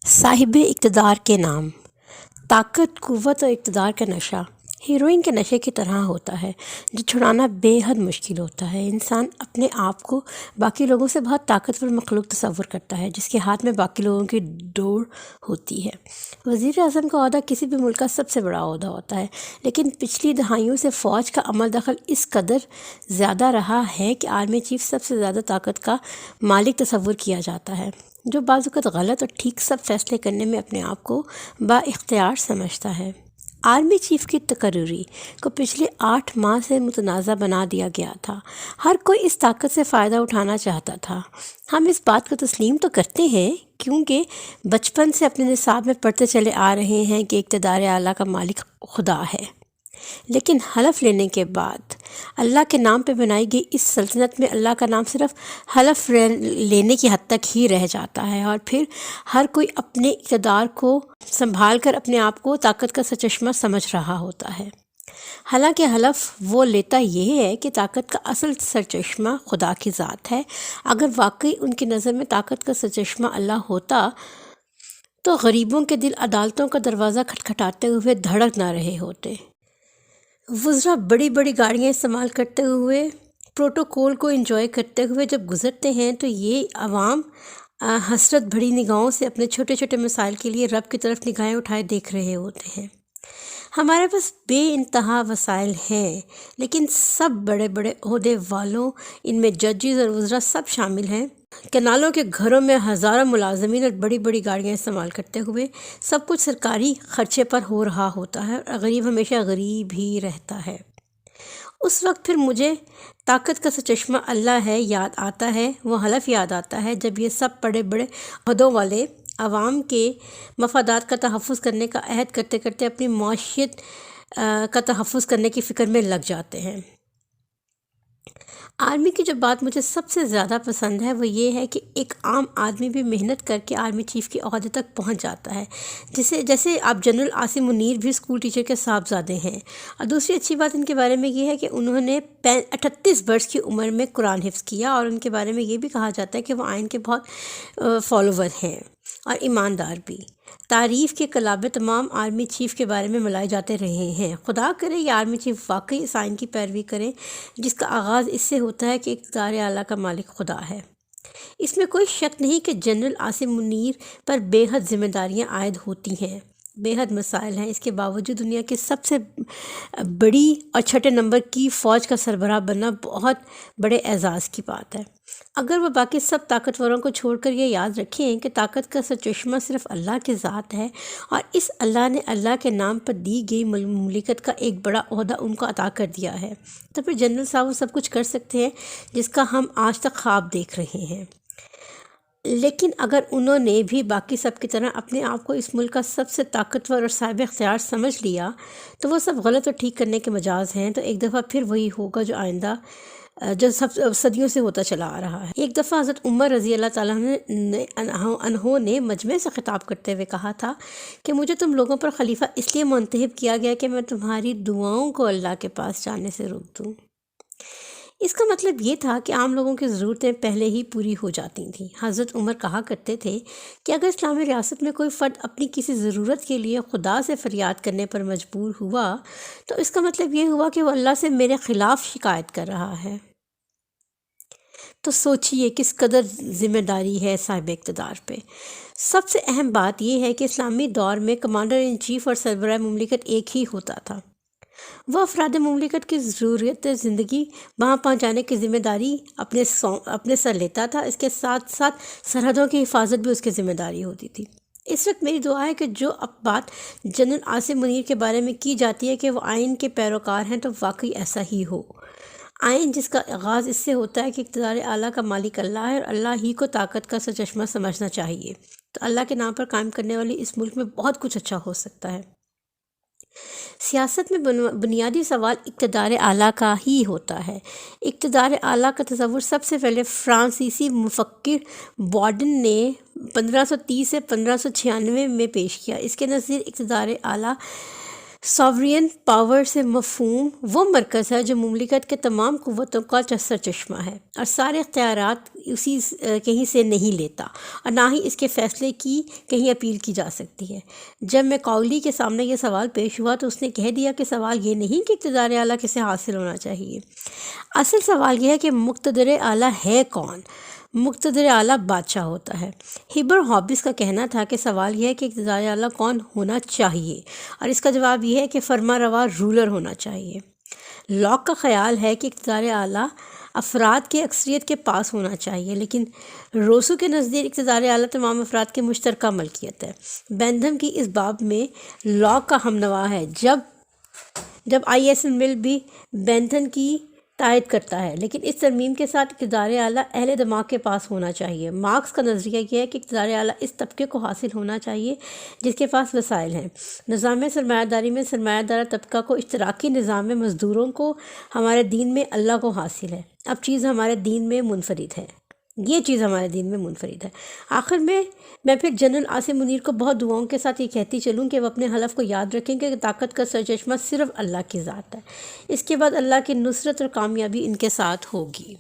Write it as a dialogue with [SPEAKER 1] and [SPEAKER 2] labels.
[SPEAKER 1] صاحب اقتدار کے نام۔ طاقت، قوت اور اقتدار کا نشہ ہیروئن کے نشے کی طرح ہوتا ہے جو چھڑانا بے حد مشکل ہوتا ہے۔ انسان اپنے آپ کو باقی لوگوں سے بہت طاقتور مخلوق تصور کرتا ہے جس کے ہاتھ میں باقی لوگوں کی ڈور ہوتی ہے۔ وزیر اعظم کا عہدہ کسی بھی ملک کا سب سے بڑا عہدہ ہوتا ہے، لیکن پچھلی دہائیوں سے فوج کا عمل دخل اس قدر زیادہ رہا ہے کہ آرمی چیف سب سے زیادہ طاقت کا مالک تصور کیا جاتا ہے، جو بعض اوقات غلط اور ٹھیک سب فیصلے کرنے میں اپنے آپ کو با اختیار سمجھتا ہے۔ آرمی چیف کی تقرری کو پچھلے 8 ماہ سے متنازع بنا دیا گیا تھا۔ ہر کوئی اس طاقت سے فائدہ اٹھانا چاہتا تھا۔ ہم اس بات کو تسلیم تو کرتے ہیں کیونکہ بچپن سے اپنے نصاب میں پڑھتے چلے آ رہے ہیں کہ اقتدار اعلیٰ کا مالک خدا ہے، لیکن حلف لینے کے بعد اللہ کے نام پہ بنائی گئی اس سلطنت میں اللہ کا نام صرف حلف لینے کی حد تک ہی رہ جاتا ہے، اور پھر ہر کوئی اپنے اقتدار کو سنبھال کر اپنے آپ کو طاقت کا سرچشمہ سمجھ رہا ہوتا ہے۔ حالانکہ حلف وہ لیتا یہ ہے کہ طاقت کا اصل سرچشمہ خدا کی ذات ہے۔ اگر واقعی ان کی نظر میں طاقت کا سرچشمہ اللہ ہوتا تو غریبوں کے دل عدالتوں کا دروازہ کھٹکھٹاتے ہوئے دھڑک نہ رہے ہوتے۔ وزراء بڑی بڑی گاڑیاں استعمال کرتے ہوئے، پروٹوکول کو انجوائے کرتے ہوئے جب گزرتے ہیں تو یہ عوام حسرت بھری نگاہوں سے اپنے چھوٹے چھوٹے مسائل کے لیے رب کی طرف نگاہیں اٹھائے دیکھ رہے ہوتے ہیں۔ ہمارے پاس بے انتہا وسائل ہیں، لیکن سب بڑے بڑے عہدے والوں، ان میں ججز اور وزراء سب شامل ہیں، کنالوں کے گھروں میں ہزاروں ملازمین اور بڑی بڑی گاڑیاں استعمال کرتے ہوئے سب کچھ سرکاری خرچے پر ہو رہا ہوتا ہے، اور غریب ہمیشہ غریب ہی رہتا ہے۔ اس وقت پھر مجھے طاقت کا سرچشمہ اللہ ہے یاد آتا ہے، وہ حلف یاد آتا ہے جب یہ سب بڑے بڑے عہدوں والے عوام کے مفادات کا تحفظ کرنے کا عہد کرتے کرتے اپنی معیشت کا تحفظ کرنے کی فکر میں لگ جاتے ہیں۔ آرمی کی جو بات مجھے سب سے زیادہ پسند ہے وہ یہ ہے کہ ایک عام آدمی بھی محنت کر کے آرمی چیف کے عہدے تک پہنچ جاتا ہے، جیسے آپ جنرل عاصم منیر بھی اسکول ٹیچر کے صاحبزادے ہیں۔ اور دوسری اچھی بات ان کے بارے میں یہ ہے کہ انہوں نے 38 برس کی عمر میں قرآن حفظ کیا، اور ان کے بارے میں یہ بھی کہا جاتا ہے کہ وہ آئین کے بہت فالوور ہیں اور ایماندار بھی۔ تعریف کے کلابے تمام آرمی چیف کے بارے میں ملائے جاتے رہے ہیں۔ خدا کرے یہ آرمی چیف واقعی اس آئین کی پیروی کریں جس کا آغاز اس سے ہوتا ہے کہ اقتدار اعلیٰ کا مالک خدا ہے۔ اس میں کوئی شک نہیں کہ جنرل عاصم منیر پر بے حد ذمہ داریاں عائد ہوتی ہیں، بے حد مسائل ہیں۔ اس کے باوجود دنیا کی سب سے بڑی اور چھٹے نمبر کی فوج کا سربراہ بننا بہت بڑے اعزاز کی بات ہے۔ اگر وہ باقی سب طاقتوروں کو چھوڑ کر یہ یاد رکھیں کہ طاقت کا سرچشمہ صرف اللہ کی ذات ہے، اور اس اللہ نے اللہ کے نام پر دی گئی مملکت کا ایک بڑا عہدہ ان کو عطا کر دیا ہے، تو پھر جنرل صاحب وہ سب کچھ کر سکتے ہیں جس کا ہم آج تک خواب دیکھ رہے ہیں۔ لیکن اگر انہوں نے بھی باقی سب کی طرح اپنے آپ کو اس ملک کا سب سے طاقتور اور صاحب اختیار سمجھ لیا تو وہ سب غلط اور ٹھیک کرنے کے مجاز ہیں، تو ایک دفعہ پھر وہی ہوگا جو آئندہ جو سب صدیوں سے ہوتا چلا آ رہا ہے۔ ایک دفعہ حضرت عمر رضی اللہ تعالیٰ عنہ نے مجمع سے خطاب کرتے ہوئے کہا تھا کہ مجھے تم لوگوں پر خلیفہ اس لیے منتخب کیا گیا کہ میں تمہاری دعاؤں کو اللہ کے پاس جانے سے روک دوں۔ اس کا مطلب یہ تھا کہ عام لوگوں کی ضرورتیں پہلے ہی پوری ہو جاتی تھیں۔ حضرت عمر کہا کرتے تھے کہ اگر اسلامی ریاست میں کوئی فرد اپنی کسی ضرورت کے لیے خدا سے فریاد کرنے پر مجبور ہوا تو اس کا مطلب یہ ہوا کہ وہ اللہ سے میرے خلاف شکایت کر رہا ہے۔ تو سوچئے کس قدر ذمہ داری ہے صاحب اقتدار پہ۔ سب سے اہم بات یہ ہے کہ اسلامی دور میں کمانڈر ان چیف اور سربراہ مملکت ایک ہی ہوتا تھا۔ وہ افراد مملکت کی ضرورت زندگی وہاں پہنچانے کی ذمہ داری اپنے سر لیتا تھا، اس کے ساتھ ساتھ سرحدوں کی حفاظت بھی اس کی ذمہ داری ہوتی تھی۔ اس وقت میری دعا ہے کہ جو اب بات جنرل عاصم منیر کے بارے میں کی جاتی ہے کہ وہ آئین کے پیروکار ہیں، تو واقعی ایسا ہی ہو۔ آئین جس کا آغاز اس سے ہوتا ہے کہ اقتدار اعلیٰ کا مالک اللہ ہے اور اللہ ہی کو طاقت کا سرچشمہ سمجھنا چاہیے، تو اللہ کے نام پر قائم کرنے والی اس ملک میں بہت کچھ اچھا ہو سکتا ہے۔ سیاست میں بنیادی سوال اقتدار اعلیٰ کا ہی ہوتا ہے۔ اقتدار اعلیٰ کا تصور سب سے پہلے فرانسیسی مفکر بارڈن نے 1530 سے 1596 میں پیش کیا۔ اس کے نزدیک اقتدار اعلیٰ ساورین پاور سے مفہوم وہ مرکز ہے جو مملکت کے تمام قوتوں کا سرچشمہ ہے اور سارے اختیارات اسی کہیں سے نہیں لیتا اور نہ ہی اس کے فیصلے کی کہیں اپیل کی جا سکتی ہے۔ جب میکاؤلی کے سامنے یہ سوال پیش ہوا تو اس نے کہہ دیا کہ سوال یہ نہیں کہ اقتدار اعلیٰ کسے حاصل ہونا چاہیے، اصل سوال یہ ہے کہ مقتدر اعلیٰ ہے کون؟ مقتدر اعلیٰ بادشاہ ہوتا ہے۔ ہیبر ہابس کا کہنا تھا کہ سوال یہ ہے کہ اقتدار اعلیٰ کون ہونا چاہیے، اور اس کا جواب یہ ہے کہ فرما روا رولر ہونا چاہیے۔ لاک کا خیال ہے کہ اقتدار اعلیٰ افراد کے اکثریت کے پاس ہونا چاہیے، لیکن روسو کے نزدیک اقتدار اعلیٰ تمام افراد کی مشترکہ ملکیت ہے۔ بینتھم کی اس باب میں لاک کا ہمنوا ہے، جب آئی ایس مل بھی بینتھم کی تائید کرتا ہے، لیکن اس ترمیم کے ساتھ اقتدار اعلیٰ اہل دماغ کے پاس ہونا چاہیے۔ مارکس کا نظریہ یہ ہے کہ اقتدار اعلیٰ اس طبقے کو حاصل ہونا چاہیے جس کے پاس وسائل ہیں۔ نظام سرمایہ داری میں سرمایہ دارہ طبقہ کو اشتراکی نظام میں مزدوروں کو ہمارے دین میں اللہ کو حاصل ہے۔ اب چیز ہمارے دین میں منفرد ہے، یہ چیز ہمارے دین میں منفرد ہے۔ آخر میں پھر جنرل عاصم منیر کو بہت دعاؤں کے ساتھ یہ کہتی چلوں کہ وہ اپنے حلف کو یاد رکھیں کہ طاقت کا سرچشمہ صرف اللہ کی ذات ہے، اس کے بعد اللہ کی نصرت اور کامیابی ان کے ساتھ ہوگی۔